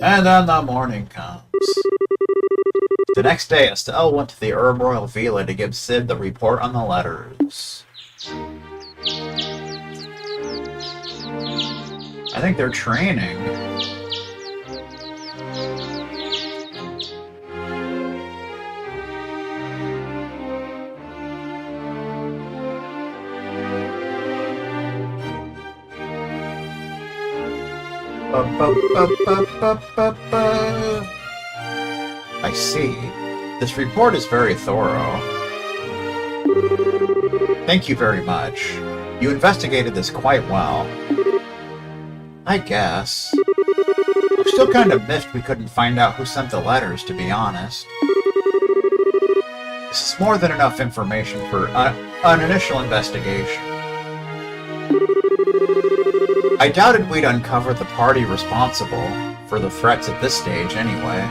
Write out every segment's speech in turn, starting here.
And then the morning comes. The next day, Estelle went to the Herb Royal Villa to give Sid the report on the letters. I think they're training. I see. This report is very thorough. Thank you very much. You investigated this quite well. I guess. I'm still kind of miffed we couldn't find out who sent the letters, to be honest. This is more than enough information for an initial investigation. I doubted we'd uncover the party responsible for the threats at this stage anyway.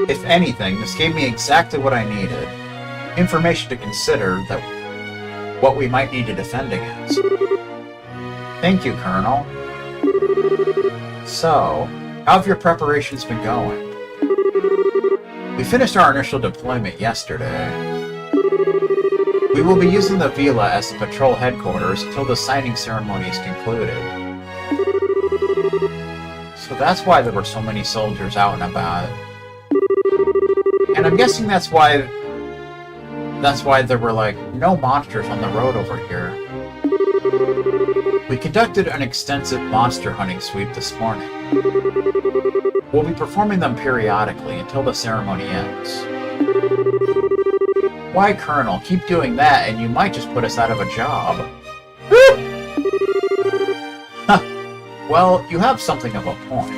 If anything, this gave me exactly what I needed. Information to consider that what we might need to defend against. Thank you, Colonel. So, how have your preparations been going? We finished our initial deployment yesterday. We will be using the Villa as the patrol headquarters until the signing ceremony is concluded. So that's why there were so many soldiers out and about. And I'm guessing that's why there were, like, no monsters on the road over here. We conducted an extensive monster hunting sweep this morning. We'll be performing them periodically until the ceremony ends. Why, Colonel, keep doing that and you might just put us out of a job. Well, you have something of a point.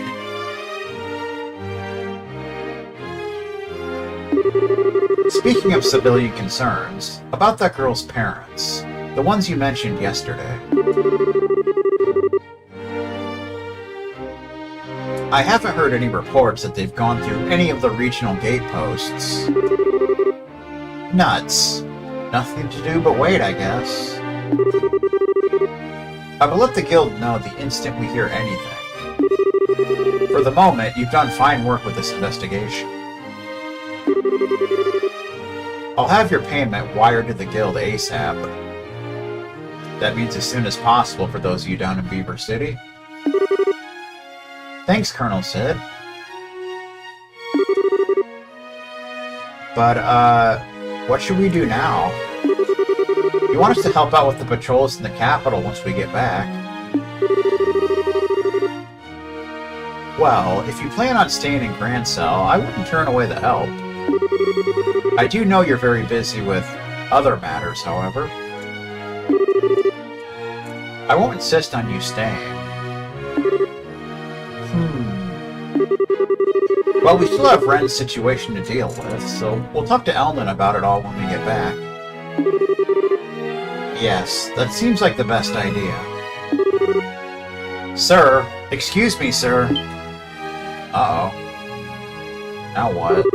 Speaking of civilian concerns, about that girl's parents, the ones you mentioned yesterday. I haven't heard any reports that they've gone through any of the regional gate posts. Nuts. Nothing to do but wait, I guess. I will let the guild know the instant we hear anything. For the moment, you've done fine work with this investigation. I'll have your payment wired to the guild ASAP. That means as soon as possible for those of you down in Beaver City. Thanks, Colonel Sid. But, what should we do now? You want us to help out with the patrols in the capital once we get back? Well, if you plan on staying in Grand Cell, I wouldn't turn away the help. I do know you're very busy with other matters, however. I won't insist on you staying. Well, we still have Ren's situation to deal with, so we'll talk to Elman about it all when we get back. Yes, that seems like the best idea. Sir, excuse me, sir. Uh-oh. Now what?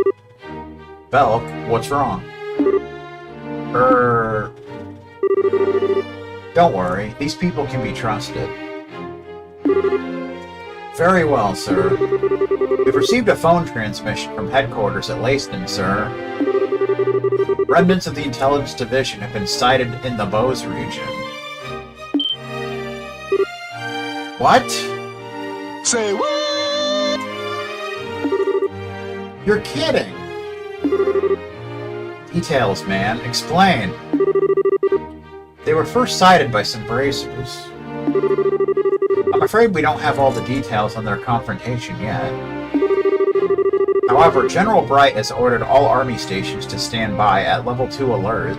Belk, what's wrong? Don't worry, these people can be trusted. Very well, sir. We've received a phone transmission from headquarters at Leyston, sir. Remnants of the Intelligence Division have been sighted in the Bose region. What? Say what? You're kidding! Details, man. Explain. They were first sighted by some bracers. I'm afraid we don't have all the details on their confrontation yet. However, General Bright has ordered all army stations to stand by at level 2 alert.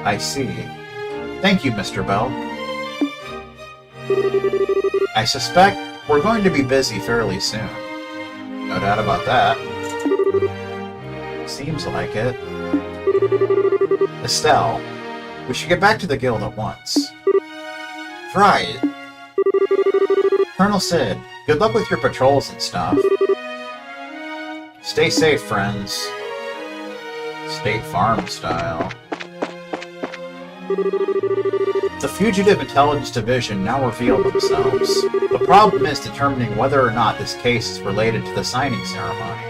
I see. Thank you, Mr. Bell. I suspect we're going to be busy fairly soon. No doubt about that. Seems like it. Estelle, we should get back to the guild at once. Right. Colonel Sid, good luck with your patrols and stuff. Stay safe, friends. State Farm style. The Fugitive Intelligence Division now reveal themselves. The problem is determining whether or not this case is related to the signing ceremony.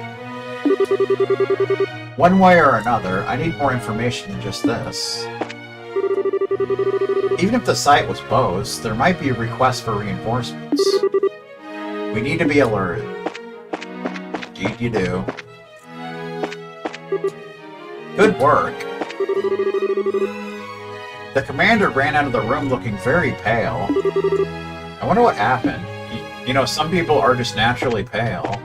One way or another, I need more information than just this. Even if the site was Bo's, there might be a request for reinforcements. We need to be alerted. Indeed you do. Good work. The commander ran out of the room looking very pale. I wonder what happened. You know, some people are just naturally pale.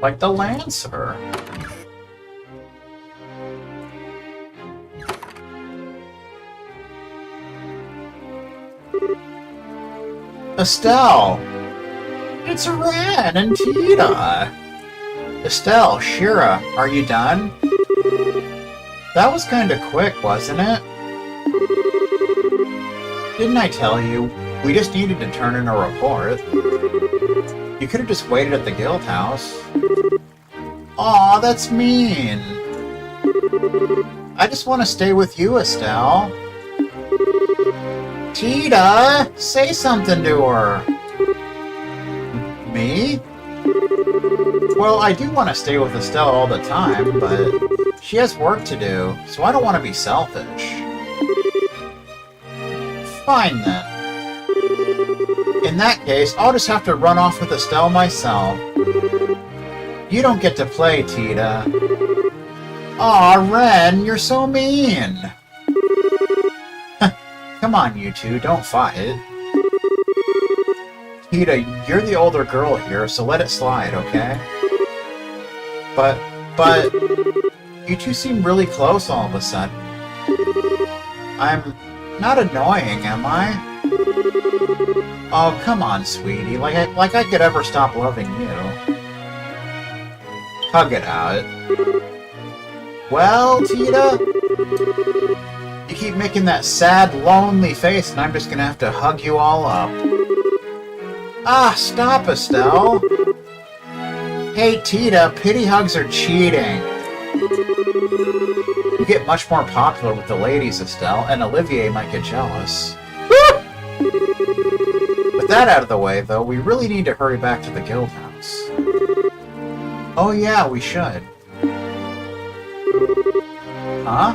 Like the Lancer. Estelle! It's Ren and Tita! Estelle, Shira, are you done? That was kinda quick, wasn't it? Didn't I tell you? We just needed to turn in a report. You could have just waited at the guild house. Aw, that's mean. I just want to stay with you, Estelle. Tita, say something to her. Me? Well, I do want to stay with Estelle all the time, but she has work to do, so I don't want to be selfish. Fine then. In that case, I'll just have to run off with Estelle myself. You don't get to play, Tita. Aw, Ren, you're so mean. Come on, you two, don't fight. Tita, you're the older girl here, so let it slide, okay? But, you two seem really close all of a sudden. I'm not annoying, am I? Oh, come on, sweetie, like I could ever stop loving you. Hug it out. Well, Tita? You keep making that sad, lonely face, and I'm just gonna have to hug you all up. Ah, stop, Estelle! Hey, Tita, pity hugs are cheating. You get much more popular with the ladies, Estelle, and Olivier might get jealous. With that out of the way, though, we really need to hurry back to the guild house. Oh yeah, we should. Huh?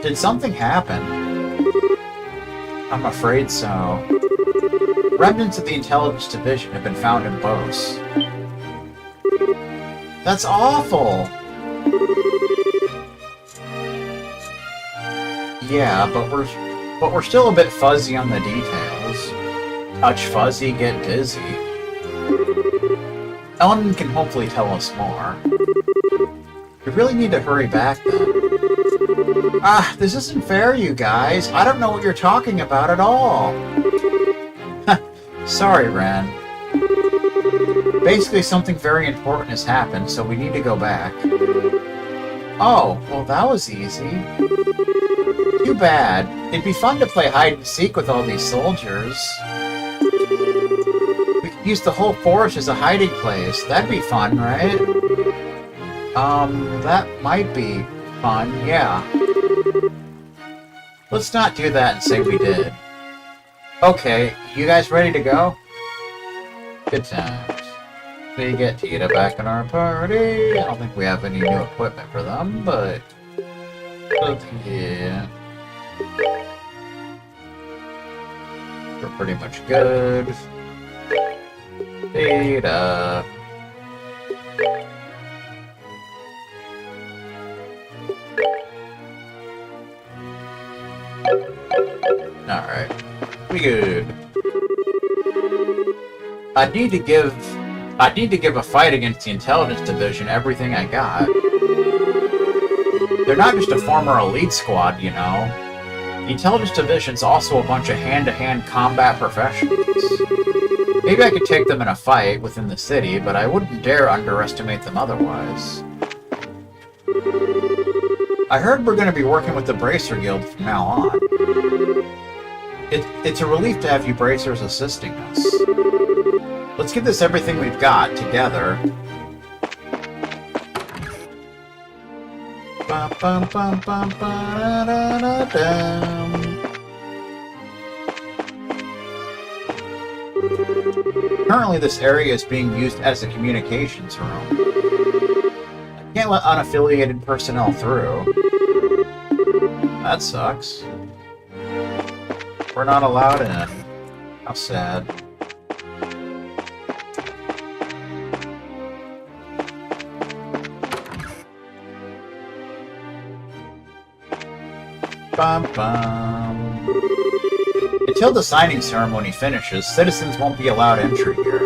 Did something happen? I'm afraid so. Remnants of the Intelligence Division have been found in Bose. That's awful! Yeah, but we're still a bit fuzzy on the details. Touch fuzzy, get dizzy. Ellen can hopefully tell us more. We really need to hurry back then. Ah, this isn't fair, you guys. I don't know what you're talking about at all. Sorry, Ren. Basically, something very important has happened, so we need to go back. Oh, well that was easy. Too bad. It'd be fun to play hide-and-seek with all these soldiers. We could use the whole forest as a hiding place. That'd be fun, right? That might be fun, yeah. Let's not do that and say we did. Okay, you guys ready to go? Good times. We get Tita back in our party. I don't think we have any new equipment for them, but yeah. We're pretty much good. Tita. Alright. We good. I need to give a fight against the Intelligence Division everything I got. They're not just a former elite squad, you know. The Intelligence Division's also a bunch of hand-to-hand combat professionals. Maybe I could take them in a fight within the city, but I wouldn't dare underestimate them otherwise. I heard we're going to be working with the Bracer Guild from now on. It's a relief to have you Bracers assisting us. Let's give this everything we've got together. Bum, bum, bum, bum, ba-da-da-da-dum. Currently, this area is being used as a communications room. I can't let unaffiliated personnel through. That sucks. We're not allowed in. How sad. Bum, bum. Until the signing ceremony finishes, citizens won't be allowed entry here.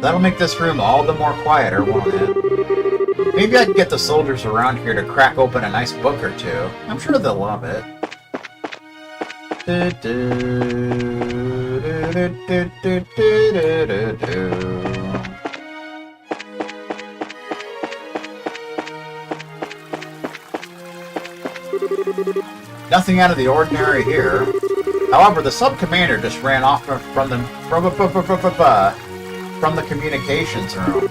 That'll make this room all the more quieter, won't it? Maybe I can get the soldiers around here to crack open a nice book or two. I'm sure they'll love it. Nothing out of the ordinary here. However, the sub-commander just ran off from the communications room.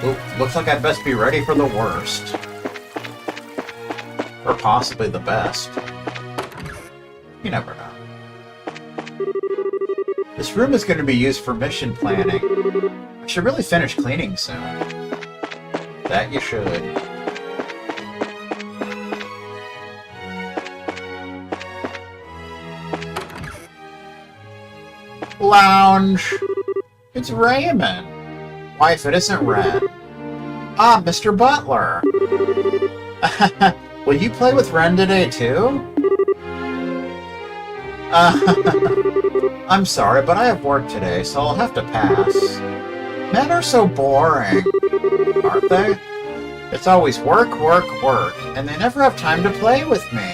Ooh, looks like I'd best be ready for the worst. Or possibly the best. You never know. This room is going to be used for mission planning. I should really finish cleaning soon. That you should. Lounge. It's Raymond. Why, if it isn't Ren. Ah, Mr. Butler. Will you play with Ren today, too? I'm sorry, but I have work today, so I'll have to pass. Men are so boring, aren't they? It's always work, work, work, and they never have time to play with me.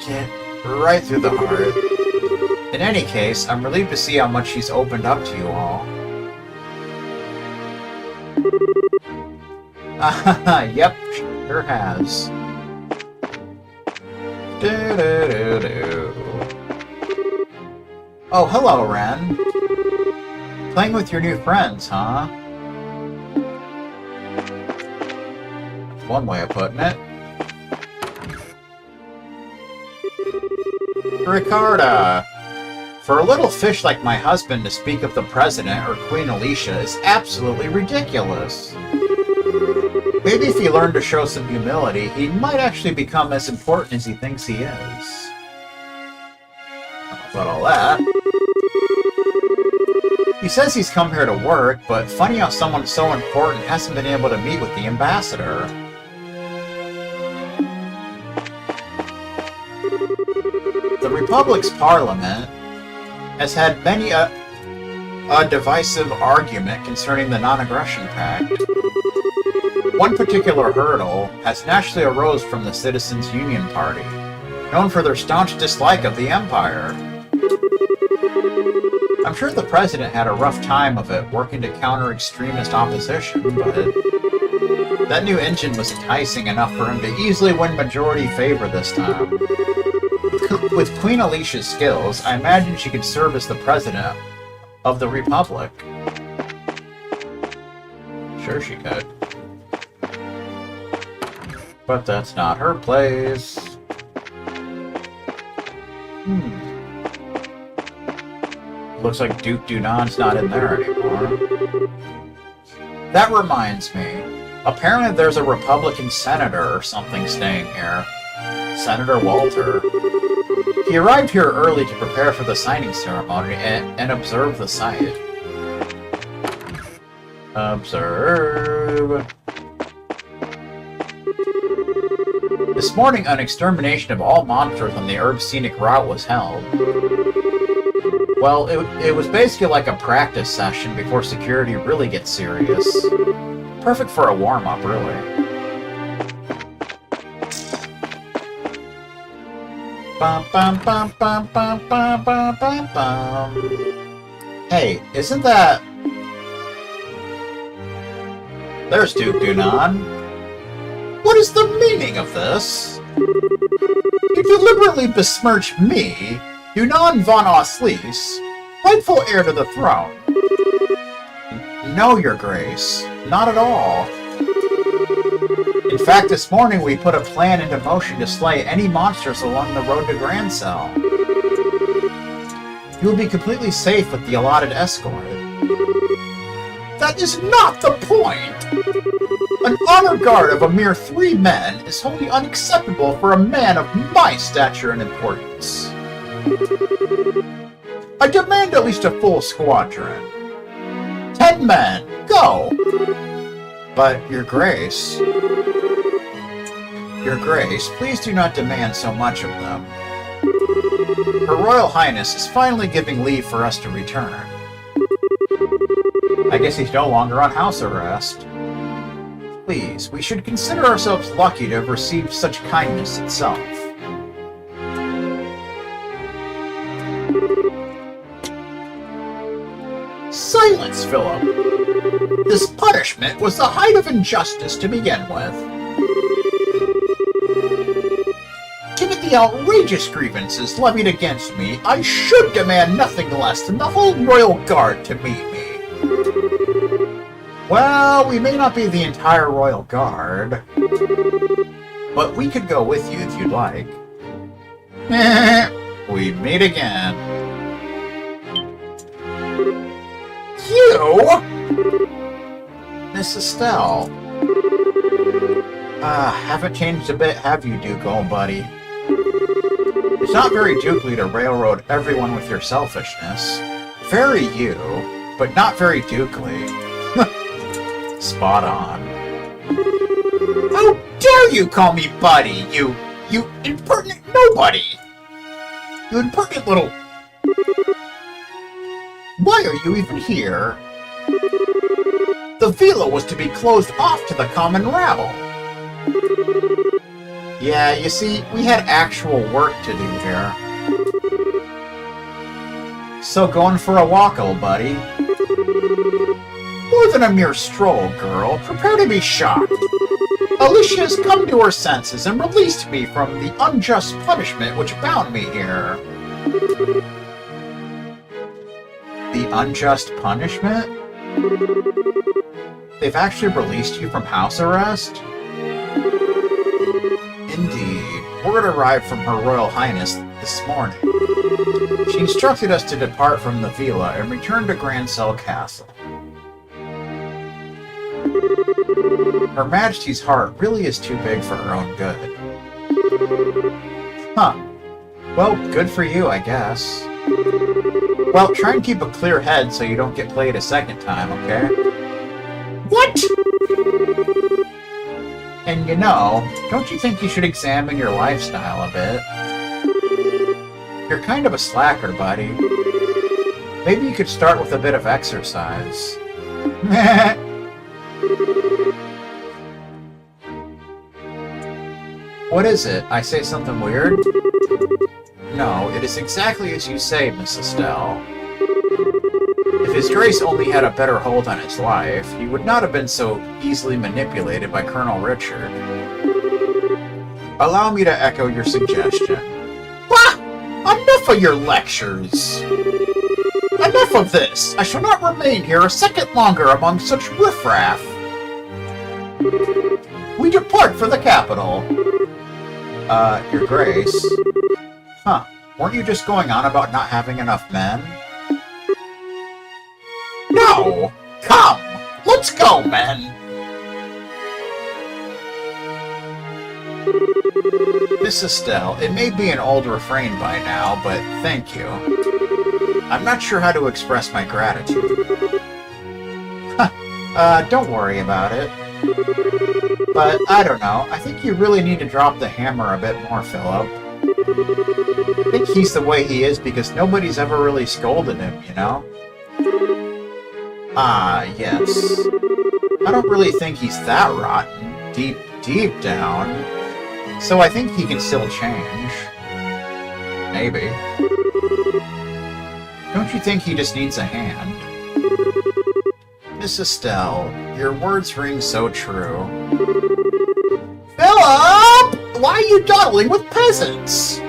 Get right through the heart. In any case, I'm relieved to see how much she's opened up to you all. Yep, sure has. Oh, hello, Ren. Playing with your new friends, huh? That's one way of putting it. Ricarda! For a little fish like my husband to speak of the President or Queen Alicia is absolutely ridiculous. Maybe if he learned to show some humility, he might actually become as important as he thinks he is. About all that. He says he's come here to work, but funny how someone so important hasn't been able to meet with the ambassador. The Republic's parliament has had many a divisive argument concerning the non-aggression pact. One particular hurdle has naturally arose from the Citizens' Union Party, known for their staunch dislike of the Empire. I'm sure the President had a rough time of it working to counter extremist opposition, but that new engine was enticing enough for him to easily win majority favor this time. With Queen Alicia's skills, I imagine she could serve as the President of the Republic. Sure she could. But that's not her place. Looks like Duke Dunan's not in there anymore. That reminds me. Apparently there's a Republican senator or something staying here. Senator Walter. He arrived here early to prepare for the signing ceremony and observe the site. Observe. This morning, an extermination of all monsters on the Herb Scenic Route was held. Well, it was basically like a practice session before security really gets serious. Perfect for a warm-up, really. Bum, bum, bum, bum, bum, bum, bum, bum, bum. Hey, isn't that... There's Duke Dunan. What is the meaning of this? You deliberately besmirch me, Dunan von Oslies, rightful heir to the throne. No, Your Grace, not at all. In fact, this morning we put a plan into motion to slay any monsters along the road to Grancel. You will be completely safe with the allotted escort. That is not the point! An honor guard of a mere 3 men is wholly unacceptable for a man of my stature and importance. I demand at least a full squadron. 10 men, go! But, Your Grace... Your Grace, please do not demand so much of them. Her Royal Highness is finally giving leave for us to return. I guess he's no longer on house arrest. Please, we should consider ourselves lucky to have received such kindness itself. Silence, Philip! This punishment was the height of injustice to begin with. Given the outrageous grievances levied against me, I should demand nothing less than the whole Royal Guard to meet me. Well, we may not be the entire Royal Guard, but we could go with you if you'd like. We meet again. You? Miss Estelle. Haven't changed a bit, have you, Duke, old buddy? It's not very Dukely to railroad everyone with your selfishness. Very you, but not very Dukely. Spot on. How dare you call me buddy, you impertinent nobody! You impertinent little... Why are you even here? The villa was to be closed off to the common rabble. Yeah, you see, we had actual work to do here. So going for a walk, old buddy? More than a mere stroll, girl. Prepare to be shocked. Alicia has come to her senses and released me from the unjust punishment which bound me here. The unjust punishment? They've actually released you from house arrest? Indeed. Word arrived from Her Royal Highness this morning. She instructed us to depart from the villa and return to Grancel Castle. Her Majesty's heart really is too big for her own good. Huh. Well, good for you, I guess. Well, try and keep a clear head so you don't get played a second time, okay? What?! And you know, don't you think you should examine your lifestyle a bit? You're kind of a slacker, buddy. Maybe you could start with a bit of exercise. What is it? I say something weird? No, it is exactly as you say, Miss Estelle. If His Grace only had a better hold on his life, he would not have been so easily manipulated by Colonel Richard. Allow me to echo your suggestion. Bah! Enough of your lectures! Enough of this! I shall not remain here a second longer among such riffraff! We depart for the capital! Your Grace? Huh, weren't you just going on about not having enough men? No! Come! Let's go, men! Miss Estelle, it may be an old refrain by now, but thank you. I'm not sure how to express my gratitude. Don't worry about it. But, I don't know, I think you really need to drop the hammer a bit more, Philip. I think he's the way he is because nobody's ever really scolded him, you know? Ah, yes. I don't really think he's that rotten, deep down. So I think he can still change. Maybe. Don't you think he just needs a hand? Miss Estelle, your words ring so true. Philip! Why are you dawdling with peasants?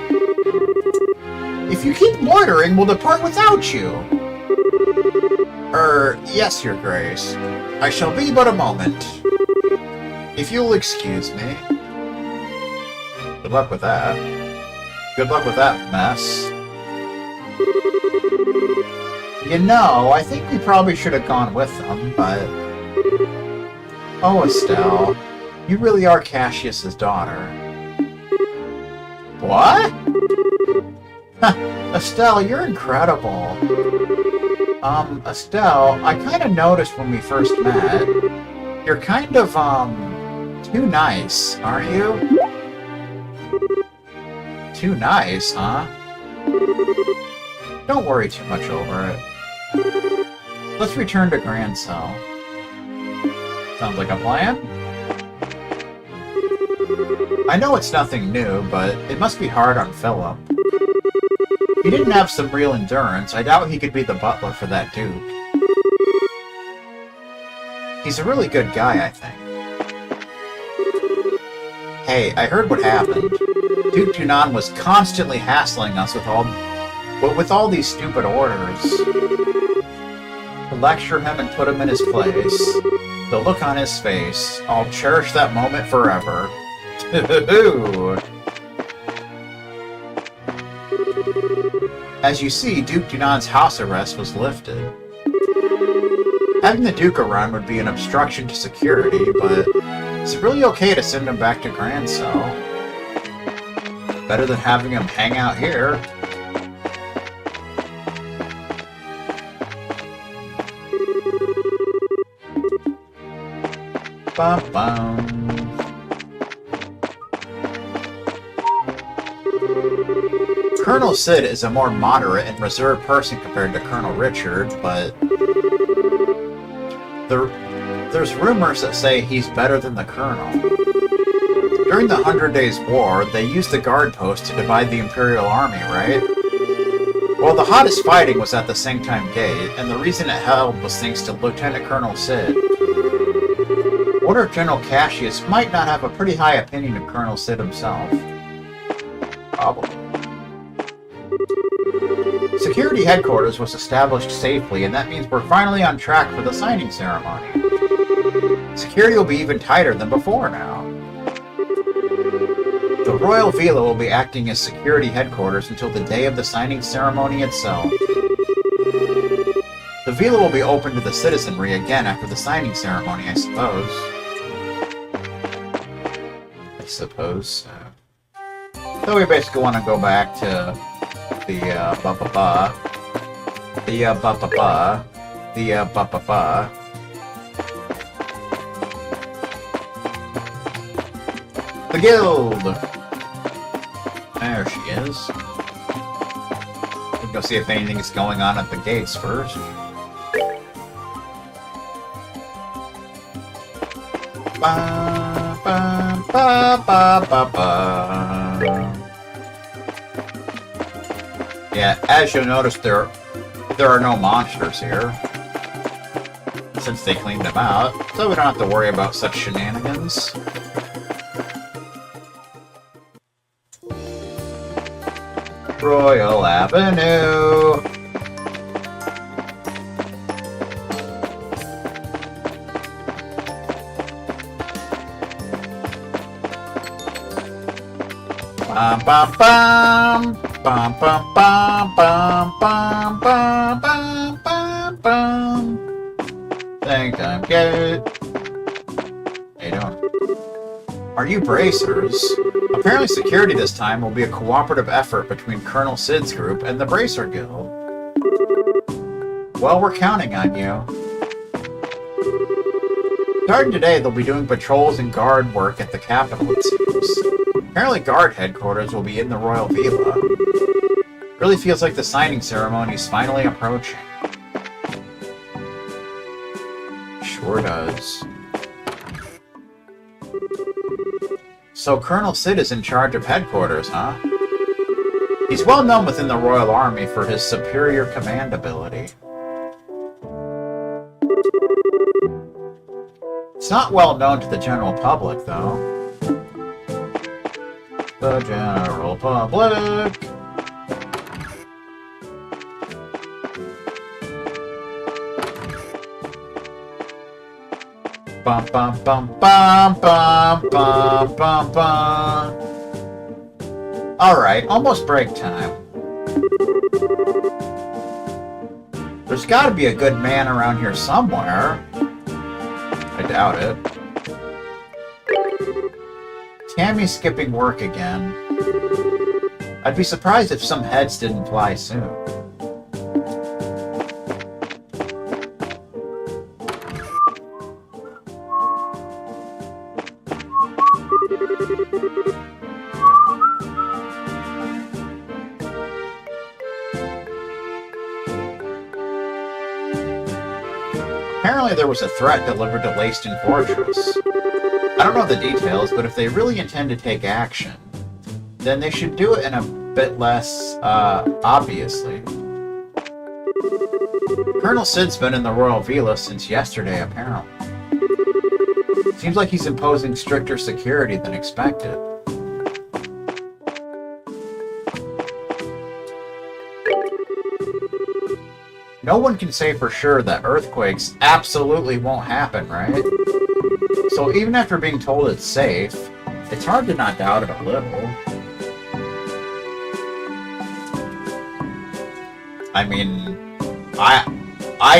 If you keep loitering, we'll depart without you. Yes, Your Grace. I shall be but a moment. If you'll excuse me. Good luck with that. Good luck with that mess. You know, I think we probably should have gone with them, but... Oh, Estelle, you really are Cassius's daughter. What? Estelle, you're incredible. Estelle, I kind of noticed when we first met, you're kind of, too nice, aren't you? Too nice, huh? Don't worry too much over it. Let's return to Grand Cell. Sounds like a plan? I know it's nothing new, but it must be hard on Philip. If he didn't have some real endurance, I doubt he could be the butler for that Duke. He's a really good guy, I think. Hey, I heard what happened. Duke Junon was constantly hassling us with all these stupid orders. To lecture him and put him in his place. The look on his face. I'll cherish that moment forever. As you see, Duke Junon's house arrest was lifted. Having the Duke around would be an obstruction to security, but is it really okay to send him back to Grand Cell? Better than having him hang out here. Bum bum. Colonel Sid is a more moderate and reserved person compared to Colonel Richard, but there's rumors that say he's better than the Colonel. During the 100 Days War, they used the guard post to divide the Imperial Army, right? Well, the hottest fighting was at the Sanctime Gate, and the reason it held was thanks to Lieutenant Colonel Sid. Wonder if General Cassius might not have a pretty high opinion of Colonel Sid himself. Probably. Security headquarters was established safely, and that means we're finally on track for the signing ceremony. Security will be even tighter than before now. The Royal Villa will be acting as security headquarters until the day of the signing ceremony itself. The Villa will be open to the citizenry again after the signing ceremony, I suppose. So we basically want to go back to the The guild! There she is. We'll go see if anything's going on at the gates first. Ba, ba, ba, ba, ba, ba. Yeah, as you'll notice, there are no monsters here, since they cleaned them out, so we don't have to worry about such shenanigans. Royal Avenue! Bum bum bum! Bum bum bum bum bum bum bum bum bum. Sanctime Gate. How you doing? Are you bracers? Apparently security this time will be a cooperative effort between Colonel Sid's group and the Bracer Guild. Well, we're counting on you. Starting today, they'll be doing patrols and guard work at the capital, it seems. Apparently guard headquarters will be in the Royal Villa. Really feels like the signing ceremony is finally approaching. Sure does. So Colonel Sid is in charge of headquarters, huh? He's well known within the Royal Army for his superior command ability. It's not well known to the general public, though. The general public... Bum bum bum bum bum bum bum bum. Alright, almost break time. There's gotta be a good man around here somewhere. I doubt it. Tammy's skipping work again. I'd be surprised if some heads didn't fly soon. Apparently there was a threat delivered to Leyston Fortress. I don't know the details, but if they really intend to take action, then they should do it in a bit less, obviously. Colonel Sid's been in the Royal Villa since yesterday, apparently. Seems like he's imposing stricter security than expected. No one can say for sure that earthquakes absolutely won't happen, right? So even after being told it's safe, it's hard to not doubt it a little. I mean, I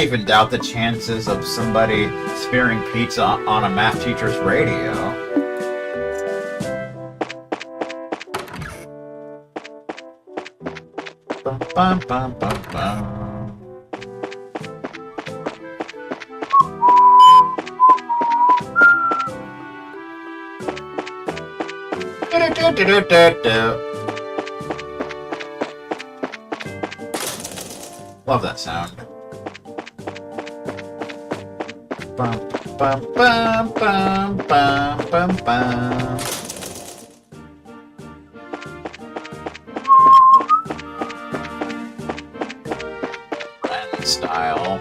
even doubt the chances of somebody spearing pizza on a math teacher's radio. Bum, bum, bum, bum, bum. Love that sound. Bum, bum, bum, bum, bum, bum, bum. And style.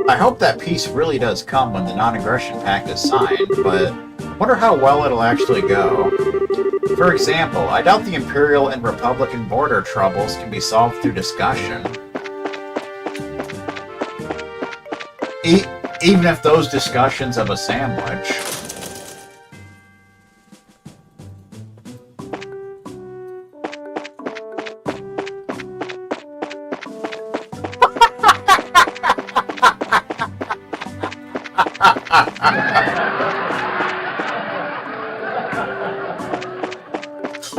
I hope that peace really does come when the non-aggression pact is signed, but I wonder how well it'll actually go. For example, I doubt the Imperial and Republican border troubles can be solved through discussion. Even if those discussions have a sandwich.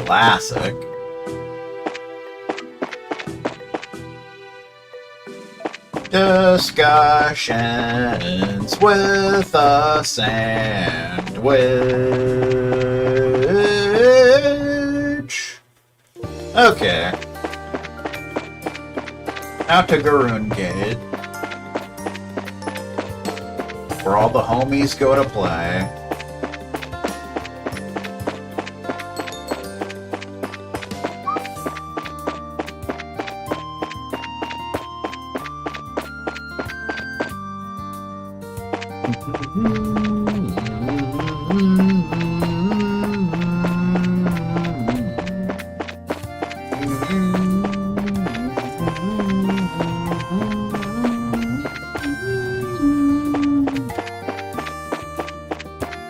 Classic. Discussions with a sandwich. Okay. Now to Garoon Gate, where all the homies go to play.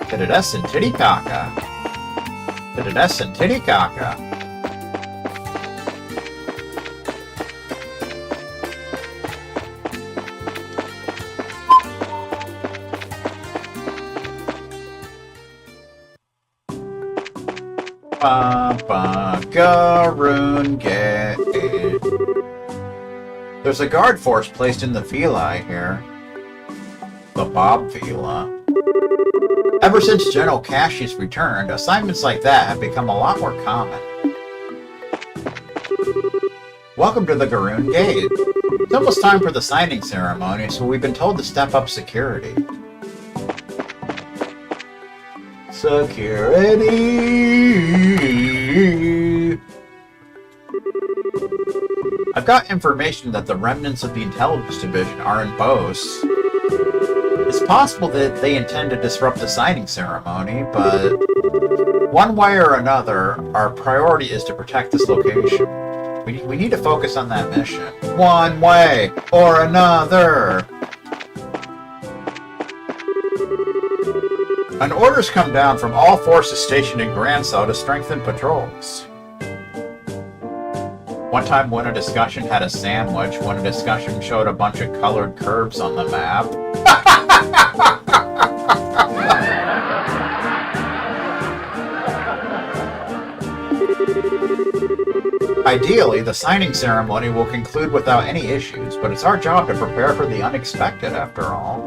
Titidess and Titicaca. Titidess and Titicaca. Garoon Gate. There's a guard force placed in the Villa, I hear. The Bob Villa. Ever since General Cassius returned, assignments like that have become a lot more common. Welcome to the Garoon Gate. It's almost time for the signing ceremony, so we've been told to step up security. Security! I've got information that the remnants of the Intelligence Division are in Bose. It's possible that they intend to disrupt the signing ceremony, but One way or another, our priority is to protect this location. We need to focus on that mission. One way or another! An order's come down from all forces stationed in Gransau to strengthen patrols. One time when a discussion had a sandwich, when a discussion showed a bunch of colored curves on the map. Ideally, the signing ceremony will conclude without any issues, but it's our job to prepare for the unexpected, after all.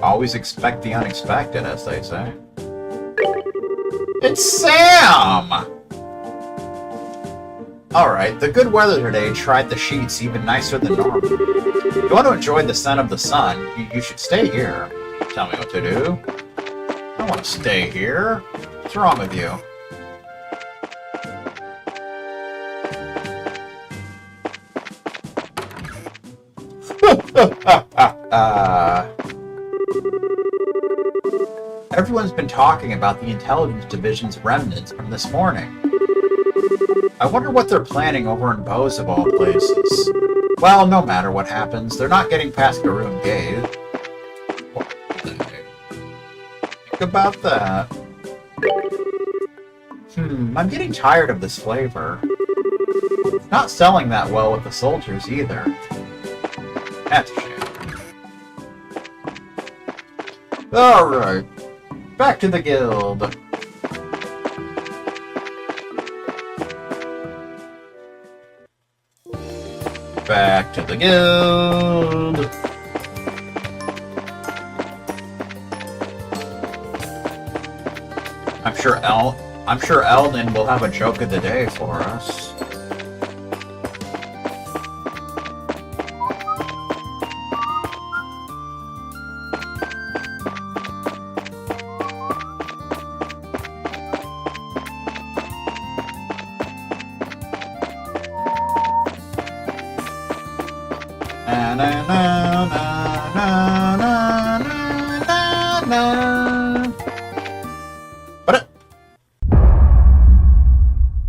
Always expect the unexpected, as they say. It's Sam! Alright, the good weather today tried the sheets even nicer than normal. If you want to enjoy the scent of the sun, you should stay here. Tell me what to do. I want to stay here. What's wrong with you? Everyone's been talking about the Intelligence Division's remnants from this morning. I wonder what they're planning over in Bose of all places. Well, no matter what happens, they're not getting past Garoon Gate. What the heck? Think about that. I'm getting tired of this flavor. It's not selling that well with the soldiers either. That's a shame. Alright. Back to the guild. Back to the guild. I'm sure Eldon will have a joke of the day for us. Na na na na na na na na